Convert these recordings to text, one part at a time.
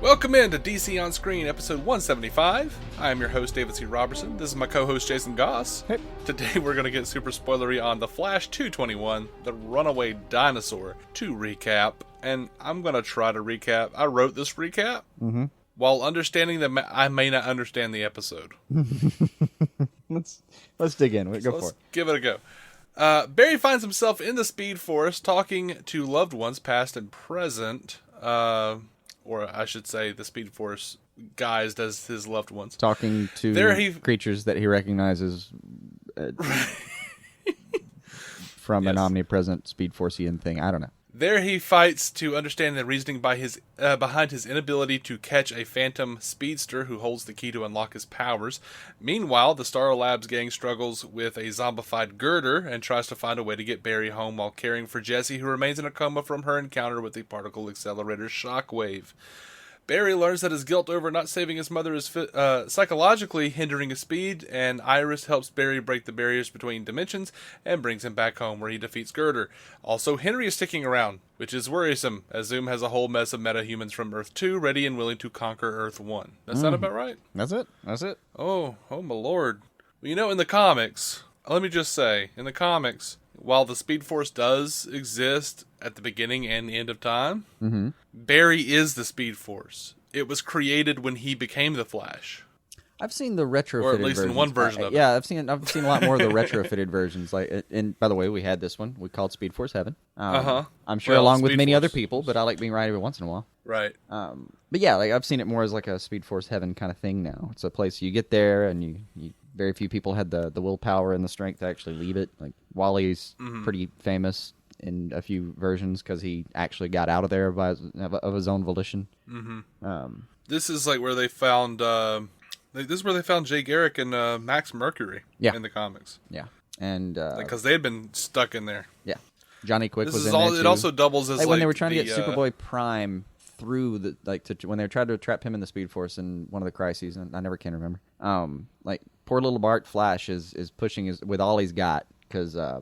Welcome in to DC On Screen, episode 175. I am your host, David C. Robertson. This is my co-host, Jason Goss. Hey. Today we're going to get super spoilery on The Flash 221, The Runaway Dinosaur 2 recap. And I'm going to try to recap. I wrote this recap while understanding that I may not understand the episode. Let's dig in. Go for it. Let's give it a go. Barry finds himself in the Speed Force talking to loved ones, past and present. Or I should say the Speed Force guised as his loved ones. Talking to creatures that he recognizes from an omnipresent Speed Forcean thing. I don't know. There he fights to understand the reasoning behind his inability to catch a phantom speedster who holds the key to unlock his powers. Meanwhile, the S.T.A.R Labs gang struggles with a zombified Girder and tries to find a way to get Barry home while caring for Jessie, who remains in a coma from her encounter with the particle accelerator shockwave. Barry learns that his guilt over not saving his mother is psychologically hindering his speed, and Iris helps Barry break the barriers between dimensions and brings him back home where he defeats Girder. Also, Henry is sticking around, which is worrisome, as Zoom has a whole mess of metahumans from Earth 2 ready and willing to conquer Earth 1. That sound about right? That's it. Oh my lord. Well, you know, in the comics, let me just say, in the comics, while the Speed Force does exist at the beginning and end of time, Barry is the Speed Force. It was created when he became the Flash. I've seen the retrofitted or at least versions. In one version of it. Yeah, I've seen a lot more of the retrofitted versions. And by the way, we had this one. We called Speed Force Heaven. I'm sure along with many other people, but I like being right every once in a while. Right. But yeah, I've seen it more as like a Speed Force Heaven kind of thing now. It's a place you get there, and you very few people had the willpower and the strength to actually leave it. Like Wally's pretty famous in a few versions because he actually got out of there of his own volition. This is like where they found. This is where they found Jay Garrick and Max Mercury in the comics. Yeah, and because they had been stuck in there. Yeah, Johnny Quick was in there too. It also doubles as when they were trying to get Superboy Prime through when they tried to trap him in the Speed Force in one of the crises, and I never can remember. Poor little Bart Flash is pushing with all he's got because I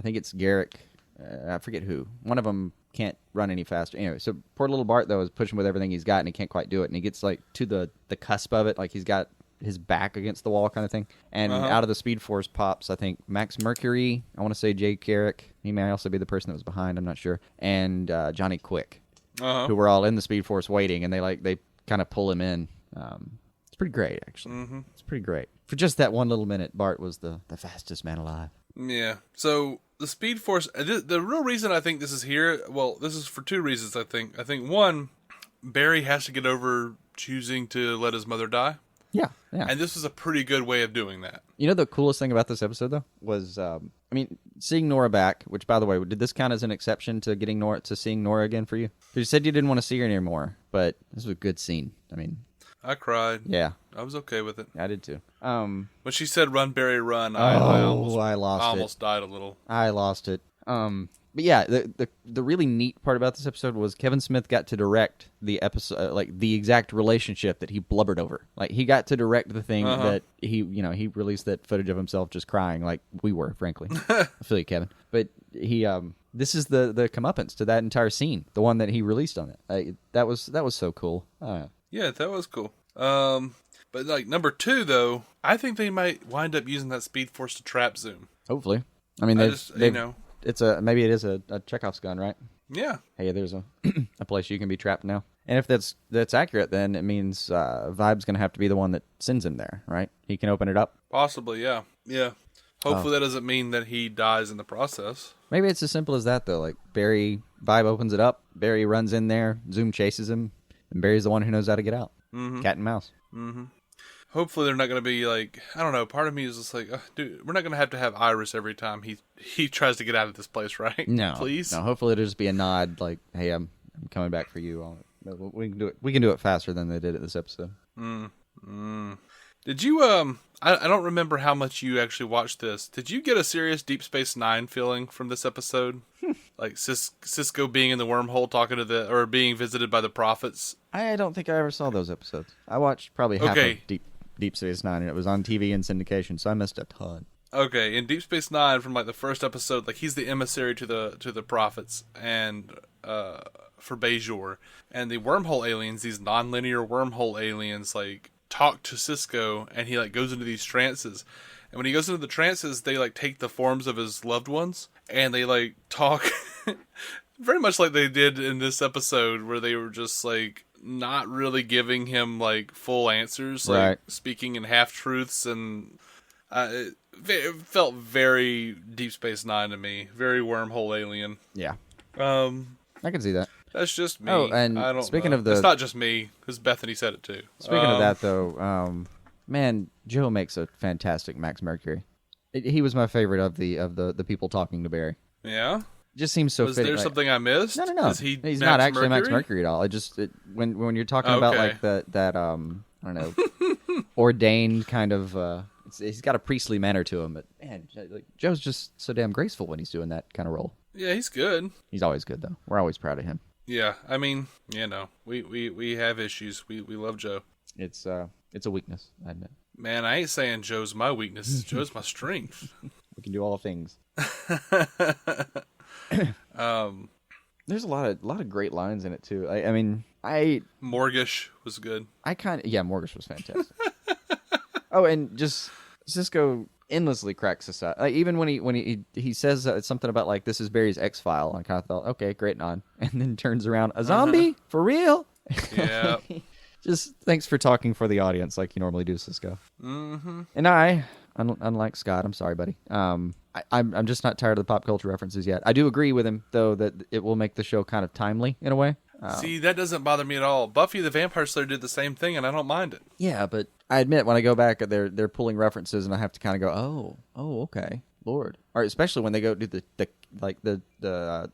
think it's Garrick. I forget who. One of them can't run any faster. Anyway, so poor little Bart though is pushing with everything he's got, and he can't quite do it. And he gets to the cusp of it, like he's got his back against the wall kind of thing. And out of the Speed Force pops, I think, Max Mercury. I want to say Jay Garrick. He may also be the person that was behind. I'm not sure. And Johnny Quick, who were all in the Speed Force waiting, and they kind of pull him in. It's pretty great, actually. It's pretty great. For just that one little minute, Bart was the fastest man alive. Yeah. So the Speed Force, the real reason I think this is here, well, this is for two reasons, I think. I think, one, Barry has to get over choosing to let his mother die. Yeah. And this is a pretty good way of doing that. You know the coolest thing about this episode, though, was, seeing Nora back, which, by the way, did this count as an exception to seeing Nora again for you? Because you said you didn't want to see her anymore, but this was a good scene. I cried. Yeah. I was okay with it. I did too. When she said "Run, Barry, run," I almost died a little. I lost it. But yeah, the really neat part about this episode was Kevin Smith got to direct the episode, the exact relationship that he blubbered over. Like he got to direct the thing that he released that footage of himself just crying, like we were, frankly. I feel you, Kevin. But he, this is the comeuppance to that entire scene, the one that he released on it. That was so cool. Yeah, that was cool. But number two, though, I think they might wind up using that Speed Force to trap Zoom. Hopefully. Maybe it is a Chekhov's gun, right? Yeah. Hey, there's a place you can be trapped now. And if that's accurate, then it means Vibe's going to have to be the one that sends him there, right? He can open it up? Possibly, yeah. Yeah. Hopefully that doesn't mean that he dies in the process. Maybe it's as simple as that, though. Like, Vibe opens it up, Barry runs in there, Zoom chases him, and Barry's the one who knows how to get out. Cat and mouse. Hopefully they're not going to be I don't know, part of me is just dude, we're not going to have Iris every time he tries to get out of this place, right? No. Please? No, hopefully it'll just be a nod, hey, I'm coming back for you. We can do it faster than they did at this episode. Did you, I don't remember how much you actually watched this. Did you get a serious Deep Space Nine feeling from this episode? Like Cisco being in the wormhole talking to or being visited by the prophets? I don't think I ever saw those episodes. I watched probably half of Deep Space Nine, and it was on TV and syndication, so I missed a ton. Okay, in Deep Space Nine, from the first episode, he's the emissary to the prophets, and for Bajor, and the wormhole aliens, these non-linear wormhole aliens, like talk to Cisco, and he like goes into these trances. And when he goes into the trances, they like take the forms of his loved ones, and they like talk very much like they did in this episode, where they were just like not really giving him like full answers, like right. speaking in half truths, and it felt very Deep Space Nine to me, very wormhole alien. Yeah, I can see that. That's just me. Oh, and I don't speaking know. of the, it's not just me, because Bethany said it too. Speaking of that, though, man, Joe makes a fantastic Max Mercury. He was my favorite of the people talking to Barry. Yeah. Just seems so. Was fitting. there something I missed? No. Is he's Max not actually Max Mercury at all. When you're talking about like that I don't know, ordained kind of. He's got a priestly manner to him, but man, like, Joe's just so damn graceful when he's doing that kind of role. Yeah, he's good. He's always good though. We're always proud of him. Yeah, I mean, we have issues. We love Joe. It's a weakness, I admit. Man, I ain't saying Joe's my weakness. Joe's my strength. We can do all things. There's a lot of great lines in it too. I mean, Morgish was good. Morgish was fantastic. Oh, and just Cisco endlessly cracks us up. Like, even when he says something about like this is Barry's X-File, I kind of thought, okay, great and on, and then turns around, a zombie for real? Yeah. Just thanks for talking for the audience like you normally do, Cisco. Mm-hmm. And unlike Scott, I'm sorry, buddy. I'm just not tired of the pop culture references yet. I do agree with him though that it will make the show kind of timely in a way. See, that doesn't bother me at all. Buffy the Vampire Slayer did the same thing, and I don't mind it. Yeah, but I admit when I go back, they're pulling references, and I have to kind of go, oh, okay, Lord. Or especially when they go do the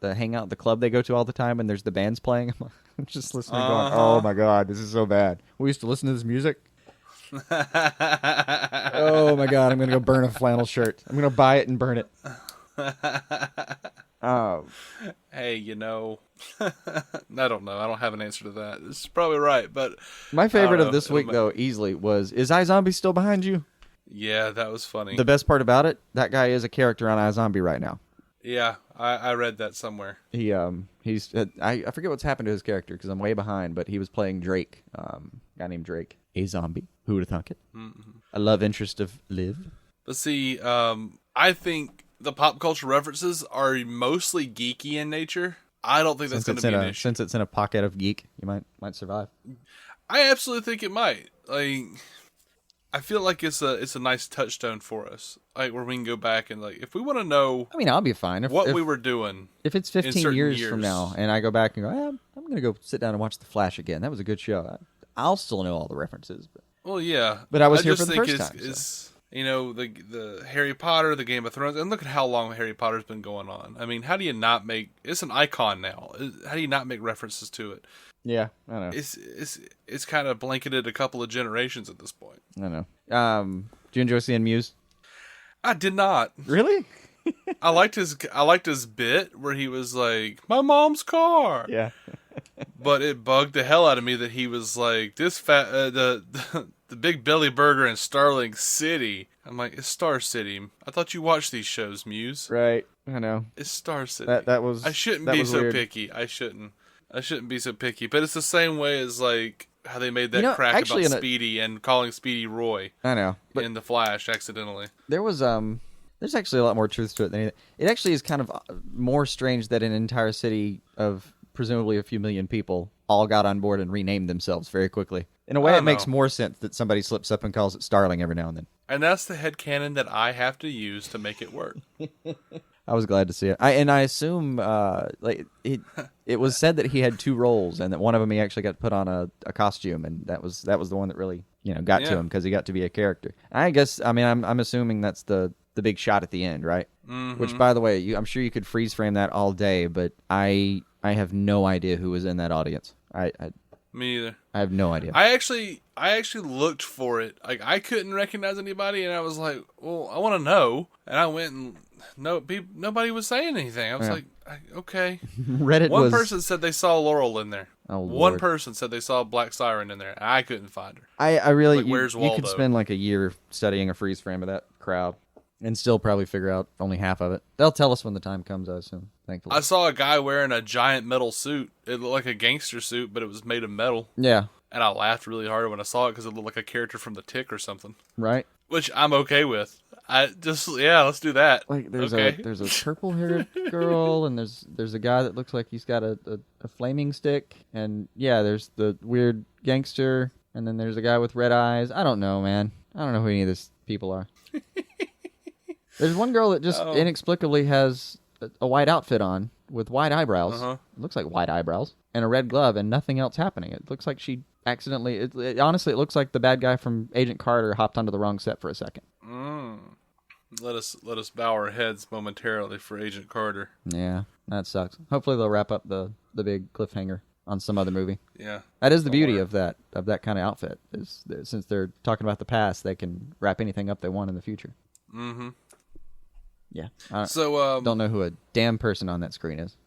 hangout, the club they go to all the time, and there's the bands playing. I'm just listening, going, oh my God, this is so bad. We used to listen to this music. Oh my God, I'm gonna go burn a flannel shirt. I'm gonna buy it and burn it. Hey, I don't know. I don't have an answer to that. This is probably right, but my favorite of this week, though, easily was, is iZombie still behind you? Yeah, that was funny. The best part about it, that guy is a character on iZombie right now. Yeah, I read that somewhere. He's I forget what's happened to his character because I'm way behind, but he was playing Drake, a guy named Drake, a zombie. Who would have thunk it? Mm-hmm. A love interest of Liv. But see, I think the pop culture references are mostly geeky in nature. I don't think that's going to be an issue. Since it's in a pocket of geek, you might survive. I absolutely think it might. Like, I feel like it's a nice touchstone for us. Like, where we can go back and, like, if we want to know... I mean, I'll be fine. If we were doing. If it's 15 years from now, and I go back and go, I'm going to go sit down and watch The Flash again. That was a good show. I'll still know all the references. Well, yeah. But I was here for the first time. It's the Harry Potter, the Game of Thrones, and look at how long Harry Potter's been going on. I mean, how do you not make... It's an icon now. How do you not make references to it? Yeah, I know. It's kind of blanketed a couple of generations at this point. I know. Did you enjoy seeing Muse? I did not. Really? I liked his bit where he was like, "My mom's car." Yeah. But it bugged the hell out of me that he was like, "This the Big Billy Burger in Starling City." I'm like, "It's Star City. I thought you watched these shows, Muse." Right. I know. It's Star City. That was. I shouldn't be so picky. I shouldn't be so picky. But it's the same way as like how they made that crack about Speedy and calling Speedy Roy. I know. But in The Flash accidentally. There was there's actually a lot more truth to it than anything. It actually is kind of more strange that an entire city of presumably a few million people all got on board and renamed themselves very quickly. In a way, it makes more sense that somebody slips up and calls it Starling every now and then. And that's the headcanon that I have to use to make it work. I was glad to see it. I assume it was said that he had two roles and that one of them he actually got put on a costume, and that was the one that really got to him because he got to be a character. I guess I'm assuming that's the big shot at the end, right? Mm-hmm. Which, by the way, I'm sure you could freeze frame that all day, but I have no idea who was in that audience. Me either. I have no idea. I actually looked for it. Like, I couldn't recognize anybody, and I was like, well, I want to know. And I went and nobody was saying anything. I was like, okay. Reddit One person said they saw Laurel in there. Oh, Lord. One person said they saw Black Siren in there. And I couldn't find her. I really, like, where's Waldo? You could spend like a year studying a freeze frame of that crowd. And still probably figure out only half of it. They'll tell us when the time comes, I assume, thankfully. I saw a guy wearing a giant metal suit. It looked like a gangster suit, but it was made of metal. Yeah. And I laughed really hard when I saw it because it looked like a character from The Tick or something. Right. Which I'm okay with. Let's do that. Like there's okay. there's a purple haired girl, and there's a guy that looks like he's got a flaming stick, and yeah, there's the weird gangster, and then there's a guy with red eyes. I don't know, man. I don't know who any of these people are. There's one girl that just inexplicably has a white outfit on with white eyebrows. Uh-huh. It looks like white eyebrows and a red glove, and nothing else happening. It looks like she accidentally. Honestly, it looks like the bad guy from Agent Carter hopped onto the wrong set for a second. Let us bow our heads momentarily for Agent Carter. Yeah, that sucks. Hopefully they'll wrap up the big cliffhanger on some other movie. Yeah, that is the beauty of that kind of outfit. Is that since they're talking about the past, they can wrap anything up they want in the future. Mm-hmm. Yeah. Don't know who a damn person on that screen is,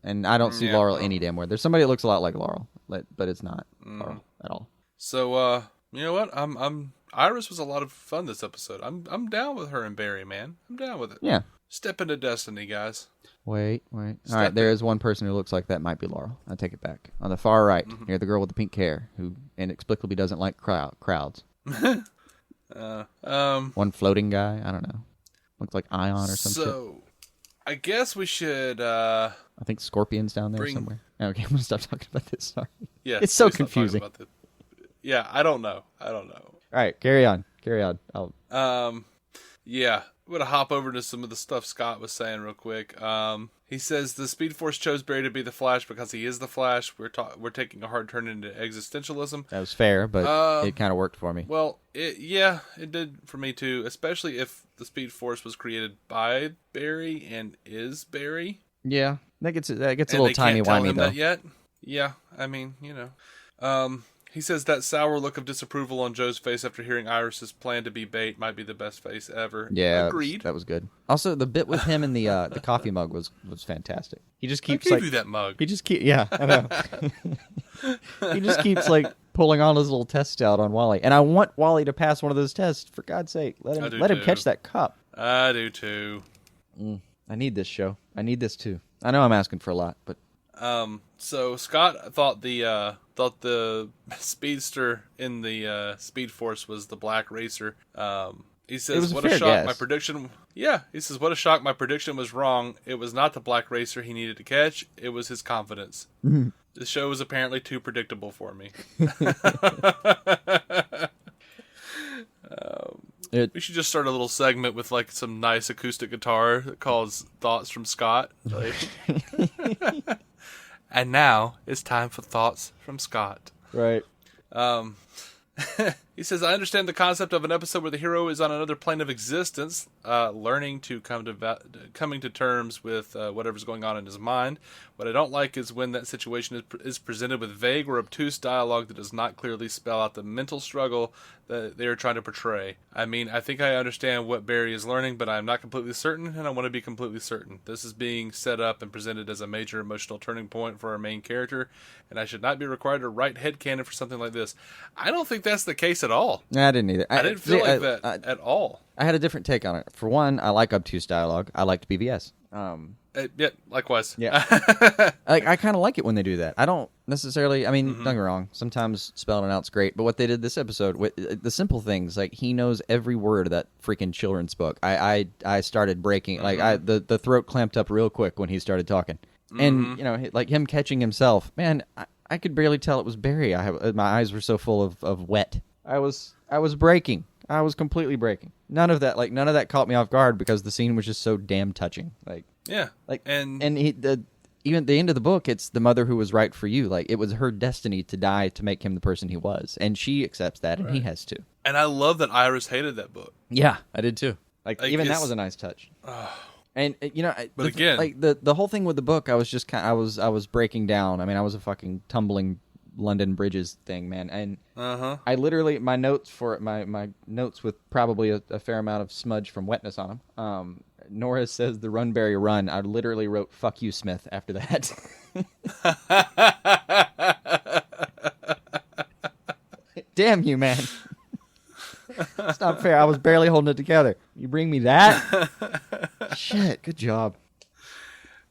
and I don't see Laurel any damn where. There's somebody that looks a lot like Laurel, but it's not Laurel at all. So you know what? Iris was a lot of fun this episode. I'm down with her and Barry, man. I'm down with it. Yeah. Step into destiny, guys. Wait. All right, there is one person who looks like that might be Laurel. I take it back. On the far right, near the girl with the pink hair, who inexplicably doesn't like crowds. One floating guy. I don't know. Looks like Ion or some shit. So, I guess we should. I think Scorpion's down there somewhere. Okay, I'm gonna stop talking about this. Sorry. Yeah, it's so confusing. Yeah, I don't know. All right, carry on. Yeah, I'm gonna hop over to some of the stuff Scott was saying real quick. He says the Speed Force chose Barry to be the Flash because he is the Flash. We're taking a hard turn into existentialism. That was fair, but it kind of worked for me. Well, it did for me too, especially if the Speed Force was created by Barry and is Barry. Yeah, that gets a little timey-wimey though. That yet? Yeah, I mean, he says that sour look of disapproval on Joe's face after hearing Iris's plan to be bait might be the best face ever. Yeah, agreed. That was good. Also, the bit with him in the coffee mug was fantastic. He just keeps I gave you that mug. He just I know. He just keeps pulling on his little test out on Wally, and I want Wally to pass one of those tests. For God's sake, let him catch that cup. I do too. I need this show. I need this too. I know I'm asking for a lot, but. So Scott thought the speedster in the Speed Force was the Black Racer. He says, "What a shock! Guess. My prediction." Yeah, he says, "What a shock! My prediction was wrong. It was not the Black Racer he needed to catch. It was his confidence. Mm-hmm. The show was apparently too predictable for me." We should just start a little segment with some nice acoustic guitar that calls Thoughts from Scott. And now it's time for Thoughts from Scott. Right. He says, I understand the concept of an episode where the hero is on another plane of existence, learning to coming to terms with whatever's going on in his mind. What I don't like is when that situation is presented with vague or obtuse dialogue that does not clearly spell out the mental struggle that they are trying to portray. I mean, I think I understand what Barry is learning, but I'm not completely certain, and I want to be completely certain. This is being set up and presented as a major emotional turning point for our main character, and I should not be required to write headcanon for something like this. I don't think that's the case at all. I didn't either. I didn't feel like that at all. I had a different take on it. For one, I like obtuse dialogue. I liked BVS. Yeah, likewise. Yeah. I kind of like it when they do that. I don't necessarily, don't get me wrong, sometimes spelling it out's great, but what they did this episode, the simple things, he knows every word of that freaking children's book. I started breaking, the throat clamped up real quick when he started talking. And, him catching himself, man, I could barely tell it was Barry. My eyes were so full of wet. I was breaking. I was completely breaking. None of that caught me off guard because the scene was just so damn touching. Yeah. Even at the end of the book, it's the mother who was right for you. It was her destiny to die to make him the person he was. And she accepts that, and he has to. And I love that Iris hated that book. Yeah, I did too. Even that was a nice touch. And but again, the whole thing with the book, I was just I was breaking down. I mean, I was a fucking tumbling London Bridges thing, man. And I literally my notes with probably a fair amount of smudge from wetness on them. Nora says the run Barry run. I literally wrote "fuck you, Smith" after that. Damn you, man! It's not fair. I was barely holding it together. You bring me that? Shit, good job.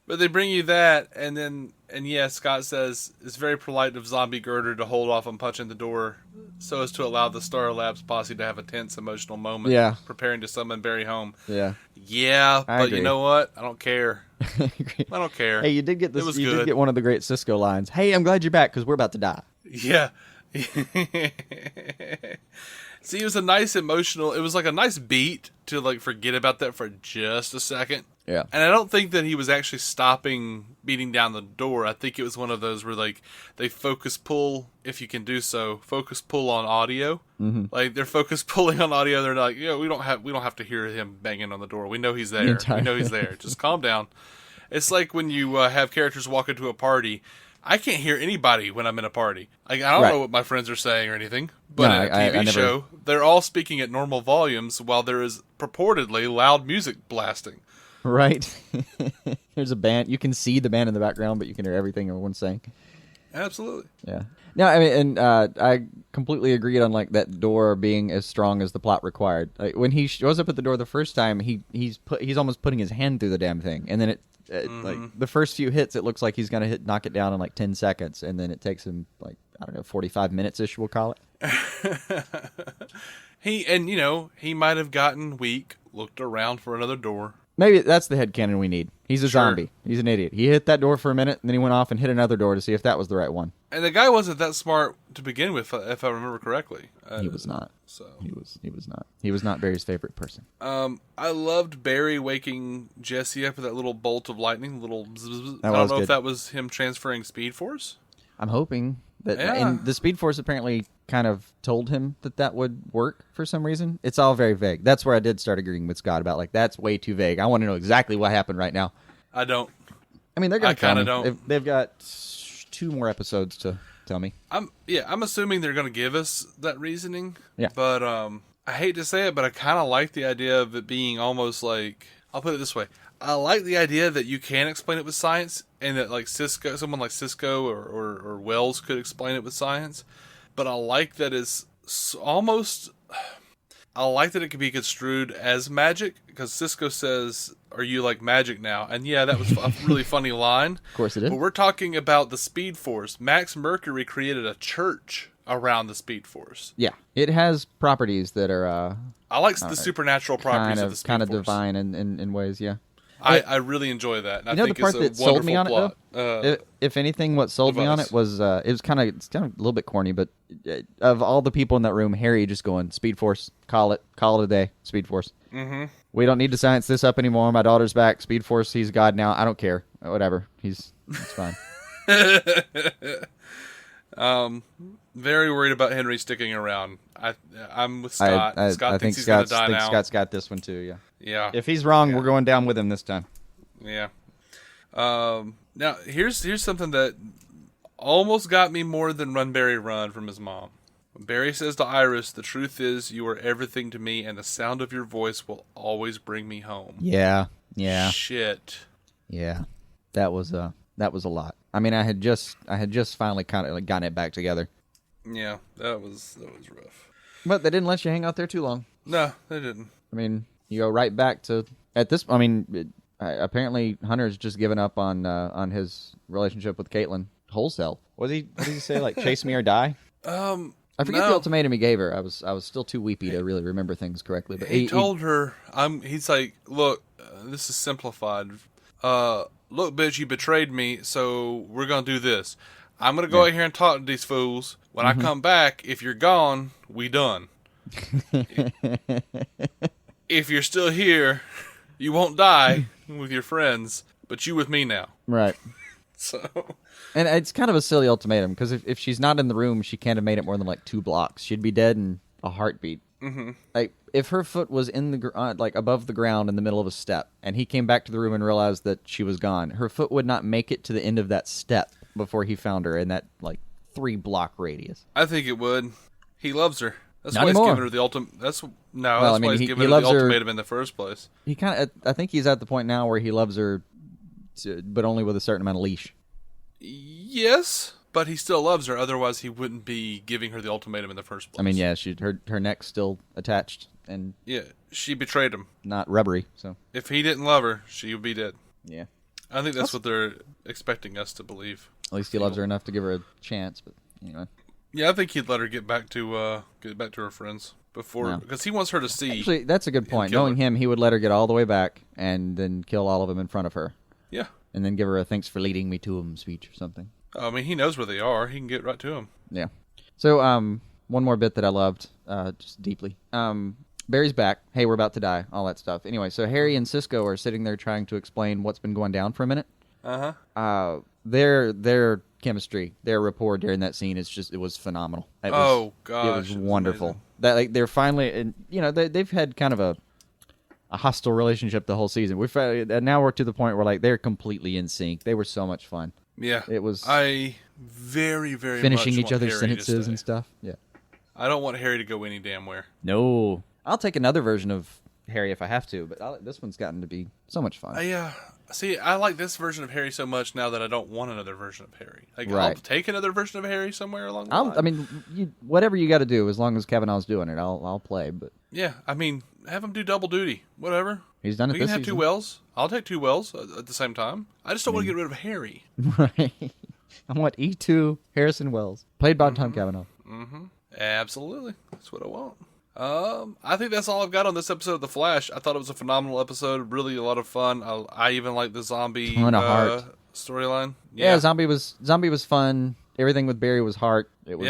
But they bring you that, and yeah, Scott says it's very polite of Zombie Girder to hold off on punching the door so as to allow the S.T.A.R Labs posse to have a tense emotional moment preparing to summon Barry home. Yeah. Yeah, I but agree. you know what? I don't care. I don't care. Hey, you did get this. It was you good. did get one of the great Cisco lines. Hey, I'm glad you're back because we're about to die. Yeah. See, it was a nice emotional, it was like a nice beat to like forget about that for just a second. Yeah. And I don't think that he was actually stopping beating down the door. I think it was one of those where like they focus pull, if you can do so, focus pull on audio. Mm-hmm. Like they're focus pulling on audio. They're like, yeah, we don't have to hear him banging on the door. We know he's there. We know he's there. Just calm down. It's like when you have characters walk into a party. I can't hear anybody when I'm in a party. Like, I don't know what my friends are saying or anything, but in a TV show, they're all speaking at normal volumes while there is purportedly loud music blasting. Right. There's a band. You can see the band in the background, but you can hear everything everyone's saying. Absolutely. Yeah. No, I mean, and I completely agreed on like that door being as strong as the plot required. Like when he shows up at the door the first time, he's almost putting his hand through the damn thing, and then like the first few hits, it looks like he's gonna knock it down in like 10 seconds, and then it takes him like 45 minutes ish, we'll call it. He might have gotten weak, looked around for another door. Maybe that's the headcanon we need. He's a zombie. He's an idiot. He hit that door for a minute, and then he went off and hit another door to see if that was the right one. And the guy wasn't that smart to begin with, if I remember correctly. He was not. So he was not. He was not Barry's favorite person. I loved Barry waking Jesse up with that little bolt of lightning, little bzz. I don't know if that was him transferring Speed Force. I'm hoping that. Yeah. And the Speed Force apparently kind of told him that would work for some reason. It's all very vague. That's where I did start agreeing with Scott about like that's way too vague. I want to know exactly what happened right now. I don't. I mean, they're gonna. I kind of don't. They've got 2 more episodes to tell me. I'm assuming they're gonna give us that reasoning. Yeah. But I hate to say it, but I kind of like the idea of it being almost like, I'll put it this way. I like the idea that you can explain it with science, and that like someone like Cisco or Wells could explain it with science. But I like that it's almost. I like that it could be construed as magic, because Cisco says, "Are you like magic now?" And yeah, that was a really funny line. Of course it is. But we're talking about the Speed Force. Max Mercury created a church around the Speed Force. Yeah, it has properties that are. I like the supernatural properties of the Speed Force. Kind of divine in ways, yeah. I really enjoy that. And you know I think the part that sold me on plot. it, though? If anything, what sold me on it was it was kind of a little bit corny, but of all the people in that room, Harry just going, Speed Force, call it a day, Speed Force. Mm-hmm. We don't need to science this up anymore. My daughter's back. Speed Force, he's God now. I don't care. Whatever. It's fine. Very worried about Henry sticking around. I'm with Scott. Scott thinks he's going to die now. Scott's got this one too, yeah. Yeah. If he's wrong, we're going down with him this time. Yeah. Now, here's something that almost got me more than Run, Barry, Run from his mom. When Barry says to Iris, "The truth is, you are everything to me, and the sound of your voice will always bring me home." Yeah. Shit. Yeah. That was a lot. I mean, I had just finally kind of gotten it back together. Yeah, that was rough. But they didn't let you hang out there too long. No, they didn't. I mean, you go right back to at this. I mean, apparently Hunter's just given up on his relationship with Caitlin wholesale. What did he say? Like, chase me or die? I forget the ultimatum he gave her. I was still too weepy to really remember things correctly. But he told her, he's like, look, this is simplified. Look, bitch, you betrayed me, so we're gonna do this. I'm gonna go out here and talk to these fools. When I come back, if you're gone, we done. If you're still here, you won't die with your friends, but you with me now. Right. So, and it's kind of a silly ultimatum, because if she's not in the room, she can't have made it more than like 2 blocks. She'd be dead in a heartbeat. Mm-hmm. Like, if her foot was in the like above the ground in the middle of a step, and he came back to the room and realized that she was gone, her foot would not make it to the end of that step before he found her in that like 3-block radius. I think it would. He loves her. That's Not why anymore. he's giving her the ultimate. That's why he's giving her the ultimatum in the first place. He kind of. I think he's at the point now where he loves her, but only with a certain amount of leash. Yes, but he still loves her. Otherwise, he wouldn't be giving her the ultimatum in the first place. I mean, yeah, her neck's still attached and Yeah, she betrayed him. not rubbery. So If he didn't love her, she would be dead. yeah, I think that's what they're expecting us to believe. at least he loves her enough to give her a chance. But anyway, Yeah, I think he'd let her get back to her friends before, because he wants her to see. actually, that's a good point. kill Knowing her. him, he would let her get all the way back and then kill all of them in front of her, Yeah, and then give her a "thanks for leading me to him" speech or something. I mean, he knows where they are. He can get right to them. Yeah. So, one more bit that I loved, just deeply. Barry's back. Hey, we're about to die. All that stuff. Anyway, so Harry and Cisco are sitting there trying to explain what's been going down for a minute. Their chemistry, their rapport during that scene it was phenomenal. It was wonderful. Amazing. That like they're finally, and they've had kind of a hostile relationship the whole season. Now we're to the point where like they're completely in sync. They were so much fun. Yeah, it was. I very finishing much each want other's Harry sentences to and stay. stuff. Yeah. I don't want Harry to go any damn where. No, I'll take another version of Harry if I have to, but this one's gotten to be so much fun. See, I like this version of Harry so much now that I don't want another version of Harry. Like, Right. I'll take another version of Harry somewhere along the line. I mean, whatever you got to do, as long as Kavanaugh's doing it, I'll play. But Yeah, I mean, have him do double duty. Whatever. he's done it We this can have season. two Wells. I'll take two Wells at the same time. I just don't want to get rid of Harry. Right. I want E2 Harrison Wells, played by Tom Cavanaugh. Absolutely. That's what I want. I think that's all I've got on this episode of The Flash. I thought it was a phenomenal episode. Really a lot of fun. I even like the zombie Ton of heart. storyline. Yeah, zombie was fun. Everything with Barry was heart. It was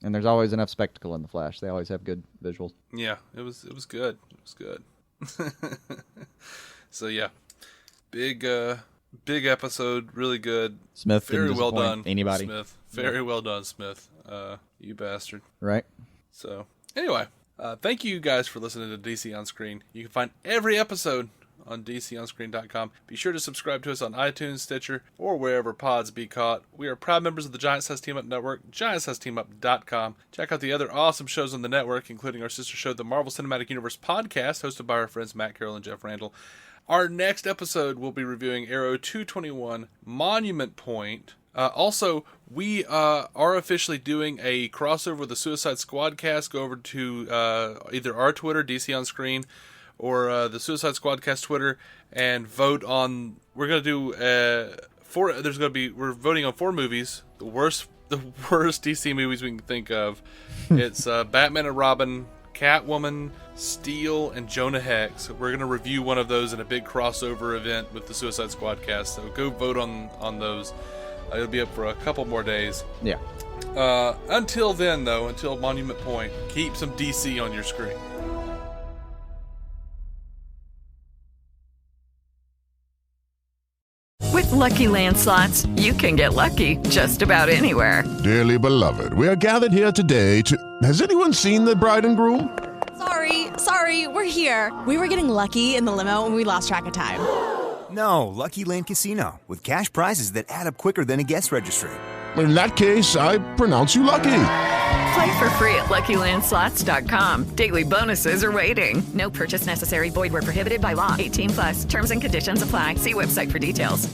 and there's always enough spectacle in The Flash. They always have good visuals. Yeah, it was good. It was good. So yeah. Big episode, really good. Smith very didn't well disappoint done. anybody. Smith. Very well done, Smith. You bastard. Right? So, anyway, thank you guys for listening to DC On Screen. You can find every episode on DCOnScreen.com. Be sure to subscribe to us on iTunes, Stitcher, or wherever pods be caught. We are proud members of the Giant Size Team Up Network, GiantSizeTeamUp.com. Check out the other awesome shows on the network, including our sister show, the Marvel Cinematic Universe Podcast, hosted by our friends Matt Carroll and Jeff Randall. Our next episode, we'll be reviewing Arrow 221, Monument Point. Also, we are officially doing a crossover with the Suicide Squad cast. Go over to either our Twitter, DC On Screen, or the Suicide Squad cast Twitter, and vote on. We're gonna do we're voting on 4 movies, the worst DC movies we can think of. It's Batman and Robin, Catwoman, Steel, and Jonah Hex. We're going to review one of those in a big crossover event with the Suicide Squad cast, so go vote on those. It'll be up for a couple more days. Yeah. Until then, though, until Monument Point, keep some DC on your screen. With Lucky Land Slots, you can get lucky just about anywhere. Dearly beloved, we are gathered here today to... Has anyone seen the bride and groom? Sorry, we're here. We were getting lucky in the limo and we lost track of time. No, Lucky Land Casino, with cash prizes that add up quicker than a guest registry. In that case, I pronounce you lucky. Play for free at LuckyLandSlots.com. Daily bonuses are waiting. No purchase necessary. Void where prohibited by law. 18+. Terms and conditions apply. See website for details.